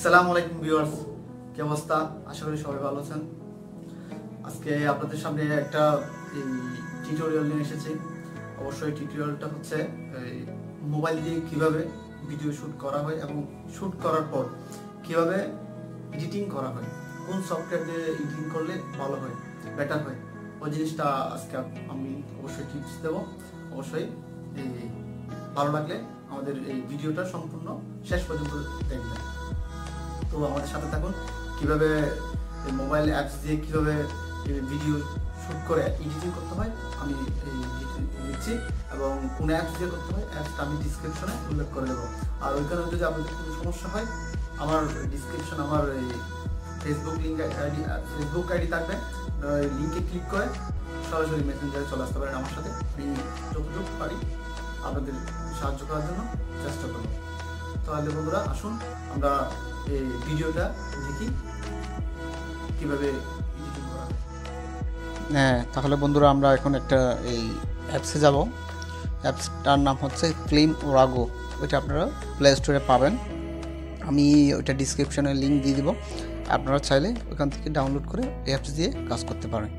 আসসালামু আলাইকুম ভিউয়ার্স, কি অবস্থা? আশা করি সবাই ভালো আছেন। আজকে আপনাদের সামনে একটা টিউটোরিয়াল নিয়ে এসেছি। অবশ্যই টিউটোরিয়ালটা হচ্ছে মোবাইল দিয়ে কিভাবে ভিডিও শুট করা হয় এবং শুট করার পর কিভাবে এডিটিং করা হয়, কোন সফটওয়্যার দিয়ে এডিটিং করলে ভালো হয়, বেটার হয়, ওই জিনিসটা আজকে আমি অবশ্যই টিপস দেবো। অবশ্যই ভালো লাগলে আমাদের এই ভিডিওটা সম্পূর্ণ শেষ পর্যন্ত দেখবেন। তো আমাদের সাথে থাকুন, কিভাবে মোবাইল অ্যাপস দিয়ে কিভাবে ভিডিও শুট করে এডিটিং করতে হয় আমি দিচ্ছি, এবং কোন অ্যাপস দিয়ে করতে হয় অ্যাপসটা আমি ডিসক্রিপশনে উল্লেখ করে দেবো। আর ওইখানে যদি আপনাদের কোনো সমস্যা হয়, আমার ডিসক্রিপশন আমার ফেসবুক আইডি থাকবে, লিঙ্কে ক্লিক করে সরাসরি মেসেঞ্জারে চলে আসতে পারেন আমার সাথে। আমি যতটুকু পারি আপনাদের সাহায্য করার জন্য চেষ্টা করব। তাহলে বন্ধুরা আসুন আমরা এই ভিডিওটা দেখি কিভাবে এডিটিং করা হয়। হ্যাঁ, তাহলে বন্ধুরা আমরা এখন একটা এই অ্যাপসে যাব। অ্যাপসটার নাম হচ্ছে ফিল্ম ওরাগো। ওইটা আপনারা প্লে স্টোরে পাবেন, আমি ওইটা ডিসক্রিপশনে লিঙ্ক দিয়ে দিব। আপনারা চাইলে ওখান থেকে ডাউনলোড করে এই অ্যাপস দিয়ে কাজ করতে পারেন।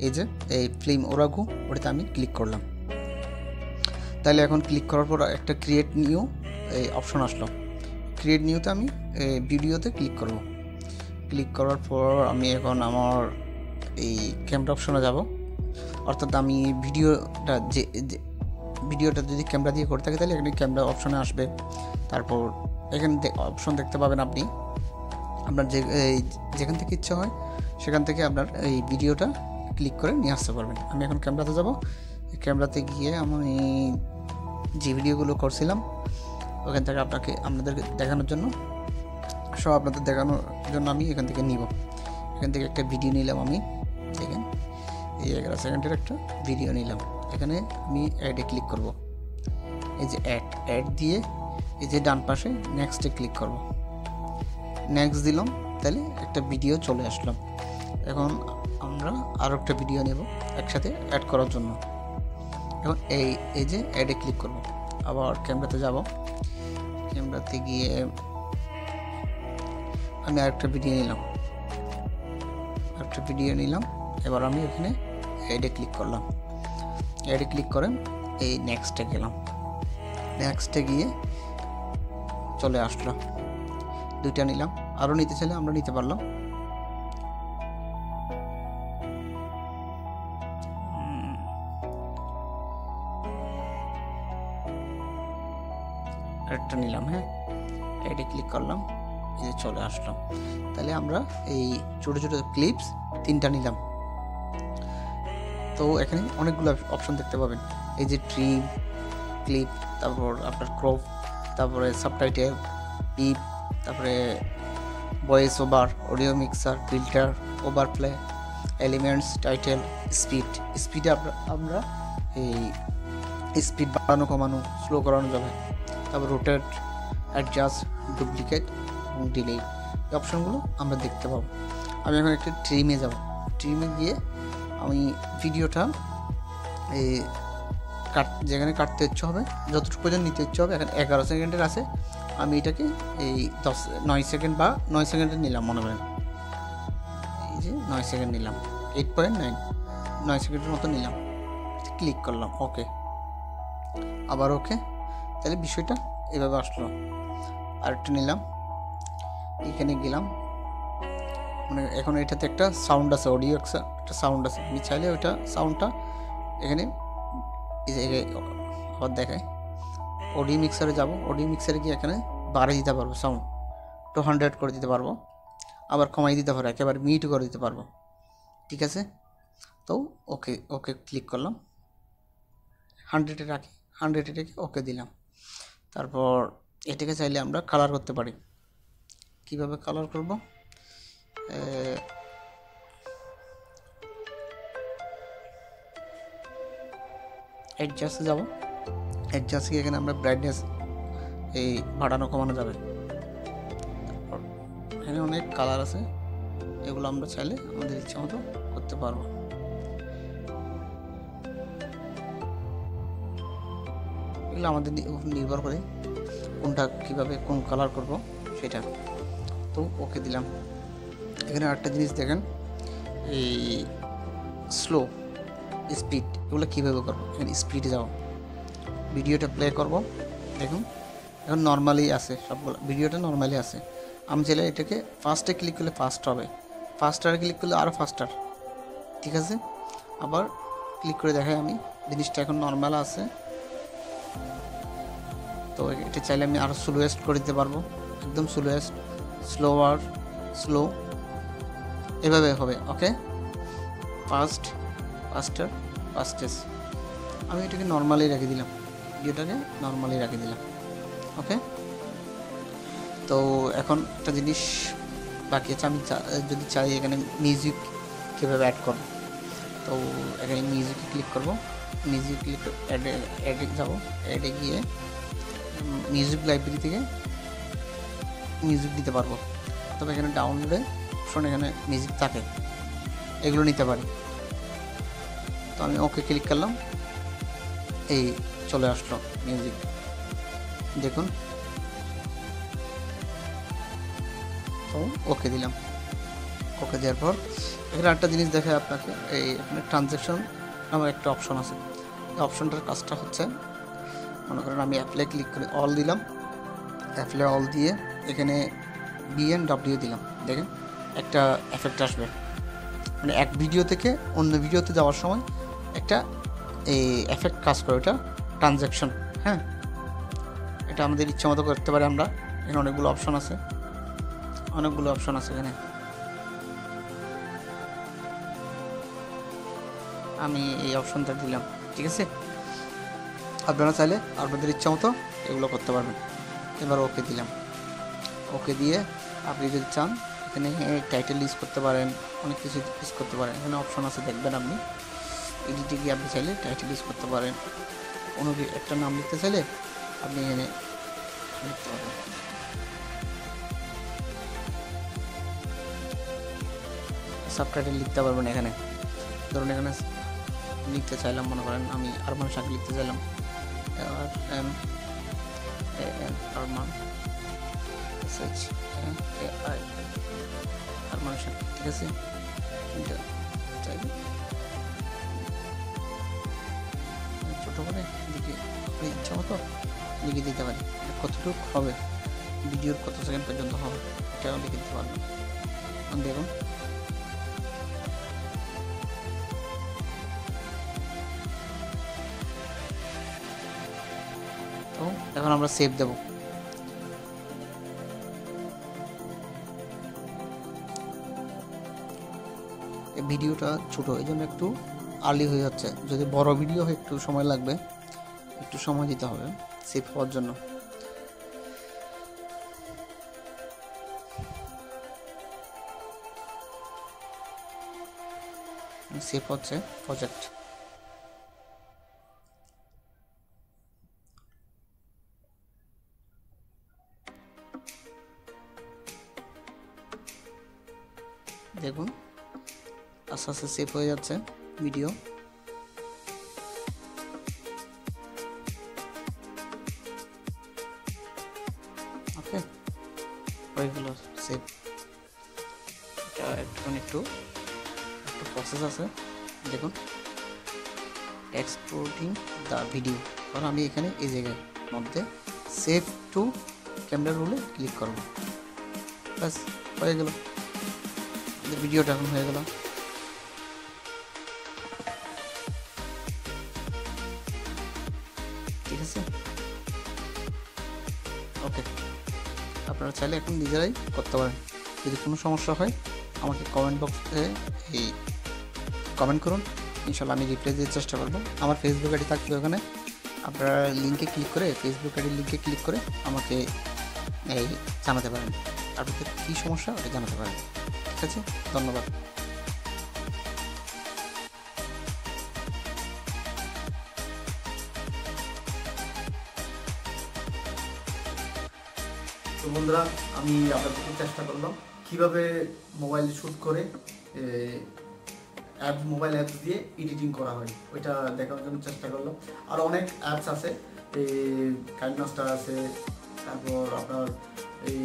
এই যে এই ফিল্ম ওরাগো, ওটাতে আমি ক্লিক করলাম। তাহলে এখন ক্লিক করার পর একটা ক্রিয়েট নিউ এই অপশন আসলো। ক্রিয়েট নিউতে আমি ভিডিওতে ক্লিক করব। ক্লিক করার পর আমি এখন আমার এই ক্যামেরা অপশনে যাব। অর্থাৎ আমি ভিডিওটা যদি ক্যামেরা দিয়ে করে থাকি তাহলে এখানে ক্যামেরা অপশনে আসবে। তারপর এখানে অপশন দেখতে পাবেন আপনি, আপনার যেখান থেকে ইচ্ছা হয় সেখান থেকে আপনার এই ভিডিওটা ক্লিক করে নিয়ে আসতে পারবেন। আমি এখন ক্যামেরাতে যাব। ক্যামেরাতে গিয়ে আমি যে ভিডিওগুলো করছিলাম ওখান থেকে আপনাদেরকে দেখানোর জন্য আমি এখান থেকে নিব। এখান থেকে একটা ভিডিও নিলাম আমি, দেখেন এই 11 সেকেন্ডের একটা ভিডিও নিলাম। এখানে আমি অ্যাডে ক্লিক করব। এই যে অ্যাড দিয়ে এই যে ডান পাশে নেক্সটে ক্লিক করব। নেক্সট দিলাম, তাহলে একটা ভিডিও চলে আসলাম। এখন আমরা আরও একটা ভিডিও নেব একসাথে অ্যাড করার জন্য। এখন এই যে অ্যাডে ক্লিক করব। আবার ক্যামেরাতে যাব। ক্যামেরাতে গিয়ে আমি আরেকটা ভিডিও নিলাম। এবার আমি এখানে অ্যাডে ক্লিক করলাম। অ্যাডে ক্লিক করে এই নেক্সটে গেলাম। নেক্সটে গিয়ে চলে আসলাম। দুইটা নিলাম, আরও নিতে চাইলে আমরা নিতে পারলাম। আরেকটা নিলাম। হ্যাঁ, অ্যাডে ক্লিক করলাম, এই যে চলে আসলাম। তাহলে আমরা এই ছোট ছোট ক্লিপস 3টা নিলাম। তো এখানে অনেকগুলো অপশন দেখতে পাবেন। এই যে ট্রিম, ক্লিপ, তারপর আপনার ক্রপ, তারপরে সাবটাইটেল, পিপ, তারপরে voice over, audio mixer, filter, overplay, elements, title, স্পিডে আমরা এই স্পিড বাড়ানো কমানো স্লো করানো যাবে। তারপর রোটেট, অ্যাডজাস্ট, ডুপ্লিকেট এবং ডিলে, এই অপশনগুলো আমরা দেখতে পাবো। আমি এখন একটা ট্রিমে যাব। ট্রিমে গিয়ে আমি ভিডিওটা যেখানে কাটতে ইচ্ছে হবে, যতটুকু পর্যন্ত নিতে ইচ্ছে হবে, এখন 11 সেকেন্ডের আছে, আমি এটাকে এই 9 সেকেন্ড বা 9 সেকেন্ডের নিলাম মনে করেন। এই যে 9 সেকেন্ড নিলাম, 8.9 9 সেকেন্ডের মতো নিলাম। ক্লিক করলাম ওকে, আবার ওকে। তাহলে বিষয়টা এভাবে আসলো। আরেকটা নিলাম, এখানে গেলাম। মানে এখন এটাতে একটা সাউন্ড আছে, অডিও একটা সাউন্ড আছে। আমি চাইলে ওইটা সাউন্ডটা এখানে এই জায়গায় আবার দেখায়। অডিও মিক্সারে যাব। অডিও মিক্সারে গিয়ে এখানে বাড়িয়ে দিতে পারবো, সাউন্ড 200 করে দিতে পারবো, আবার কমাই দিতে পারবো, একেবারে মিট করে দিতে পারবো। ঠিক আছে, তো ওকে ক্লিক করলাম। 100-এ রাখি, 100-এ রেখে ওকে দিলাম। তারপর এটাকে চাইলে আমরা কালার করতে পারি। কিভাবে কালার করব? অ্যাডজাস্টে যাব। অ্যাডজাস্টে এখানে আমরা ব্রাইটনেস এই বাড়ানো কমানো যাবে। তারপর এখানে অনেক কালার আছে, এগুলো আমরা চাইলে আমাদের ইচ্ছা মতো করতে পারবো। এগুলো আমাদের নির্ভর করে কোনটা কীভাবে কোন কালার করব সেটা। তো তো ওকে দিলাম। এখানে আরেকটা জিনিস দেখেন, এই স্লো, স্পিড, এগুলো কীভাবে করবো। এখানে স্পিডে যাবো, ভিডিওটা প্লে করব। দেখুন এখন নর্মালি আছে, সবগুলো ভিডিওটা নর্মালি আছে। আমি চাইলে এটাকে ফাস্টে ক্লিক করলে ফাস্ট হবে, ফাস্টারে ক্লিক করলে আরও ফাস্টার, ঠিক আছে। আবার ক্লিক করে দেখাই আমি, জিনিসটা এখন নর্মাল আছে। তো এটা চাইলে আমি আরও স্লোয়েস্ট করে দিতে পারবো, একদম স্লোয়েস্ট, স্লোয়ার, স্লো, এভাবে হবে। ওকে, ফাস্ট, ফাস্টার, ফাস্টেস্ট। আমি এটাকে নর্মালি রেখে দিলাম, ভিডিওটাকে নর্মালি রেখে দিলাম। ওকে, তো এখন একটা জিনিস বাকি আছে, আমি যদি চাই এখানে মিউজিক কীভাবে অ্যাড করব। তো এখানে মিউজিকে ক্লিক করব, মিউজিক ক্লিক অ্যাডে যাবো, অ্যাডে গিয়ে মিউজিক লাইব্রেরি থেকে মিউজিক দিতে পারবো। তবে এখানে ডাউনলোডে অপশন, এখানে মিউজিক থাকে, এগুলো নিতে পারি। তো আমি ওকে ক্লিক করলাম, এই চলে আসলো মিউজিক, দেখুন। তো ওকে দিলাম, ওকে দেওয়ার পর এখানে একটা জিনিস দেখে আপনাকে, এই এখানে ট্রানজ্যাকশন নামের একটা অপশন আছে। এই অপশনটার কাজটা হচ্ছে, মনে করেন আমি অ্যাপ্লাই ক্লিক করে অল দিলাম, অ্যাপ্লাই অল দিয়ে এখানে BNW দিলাম, দেখেন একটা এফেক্ট আসবে, মানে এক ভিডিও থেকে অন্য ভিডিওতে যাওয়ার সময় একটা এই এফেক্ট কাজ করে, ওটা ট্রানজ্যাকশন। হ্যাঁ, এটা আমাদের ইচ্ছা মতো করতে পারি আমরা। এখানে অনেকগুলো অপশন আছে, অনেকগুলো অপশন আছে এখানে। আমি এই অপশনটা দিলাম, ঠিক আছে। আপনারা চাইলে আপনাদের ইচ্ছা মতো এগুলো করতে পারবেন। এবার ওকে দিলাম, ওকে দিয়ে আপনি যদি চান এখানে টাইটেল ইউজ করতে পারেন, অনেক কিছু ইউজ করতে পারেন। এখানে অপশন আছে, দেখবেন আপনি এডিটে গিয়ে আপনি চাইলে টাইটেল ইউজ করতে পারেন। কোনো একটা নাম লিখতে চাইলে আপনি এখানে লিখতে পারেন। সাবটাইটেল লিখতে পারবেন এখানে। ধরুন এখানে লিখতে চাইলাম, মনে করেন আমি আরমান শাক লিখতে চাইলাম, আরমান আরমান শাক, ঠিক আছে। চাইলে ছোটো করে লিখে আপনি ইচ্ছা মতো লিখে দিতে পারি। কতটুকু হবে, ভিডিওর কত সেকেন্ড পর্যন্ত হবে, এটাও লিখে দিতে পারবেন। দেখুন তো এখন আমরা সেভ দেব। ভিডিওটা ছোট, এই জন্য একটু আর্লি হয়ে যাচ্ছে। যদি বড় ভিডিও হয় একটু সময় লাগবে, একটু সময় দিতে হবে সেভ হওয়ার জন্য। সেভ হচ্ছে প্রজেক্ট। দেখুন আস্তে আস্তে সেভ হয়ে যাচ্ছে ভিডিও। ওকে, হয়ে গেল সেভ। এটা একটু প্রসেস আছে, দেখুন এক্সপোর্টিং দ্য ভিডিও। কারণ আমি এখানে এই জায়গায় মধ্যে সেভ টু ক্যামেরা রোলে ক্লিক করব, ব্যাস হয়ে গেল, ভিডিওটা এখন হয়ে গেল। ঠিক আছে, ওকে। আপনারা চাইলে এখন নিজেরাই করতে পারেন। যদি কোনো সমস্যা হয় আমাকে কমেন্ট বক্সে এই কমেন্ট করুন, ইনশাল্লাহ আমি রিপ্লাই দিতে চেষ্টা করবো। আমার ফেসবুক আইডি থাকবে ওখানে, আপনারা লিঙ্কে ক্লিক করে, ফেসবুক আইডির লিঙ্কে ক্লিক করে আমাকে এই জানাতে পারেন, আপনাদের কী সমস্যা ওটা জানাতে পারেন। ঠিক আছে, ধন্যবাদ। তো বন্ধুরা, আমি আপনাদেরকে চেষ্টা করলাম কিভাবে মোবাইল শুট করে মোবাইল অ্যাপস দিয়ে এডিটিং করা হয়, ওইটা দেখানোর জন্য চেষ্টা করলাম। আর অনেক অ্যাপস আছে, কাইনমাস্টার আছে, তারপর আপনার এই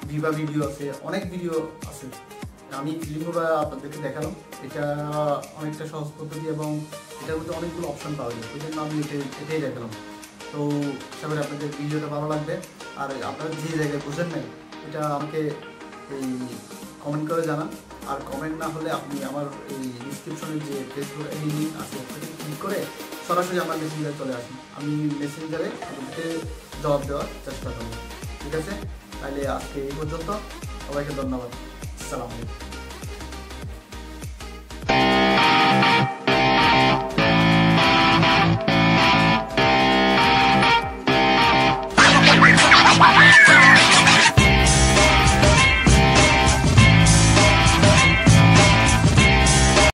ভিভা ভিডিও আছে, অনেক ভিডিও আছে। আমি লিঙ্কটা আপনাদেরকে দেখালাম। এটা অনেকটা সহজ পদ্ধতি এবং এটার মধ্যে অনেকগুলো অপশন পাওয়া যায়, ওই জন্য আমি এটাই দেখালাম। তো আশা করি আপনাদের ভিডিওটা ভালো লাগবে। আর আপনারা যে জায়গায় বুঝেন নাই এটা আমাকে এই কমেন্ট করে জানান। আর কমেন্ট না হলে আপনি আমার এই ডিসক্রিপশনে যে ফেসবুক আইডি লিঙ্ক আছে ওখানে ক্লিক করে সরাসরি আমার মেসেঞ্জারে চলে আসুন। আমি মেসেঞ্জারে আপনাদেরকে জবাব দেওয়ার চেষ্টা করব। ঠিক আছে, তাহলে আজকে এই পর্যন্ত। সবাইকে ধন্যবাদ। আসসালামু আলাইকুম।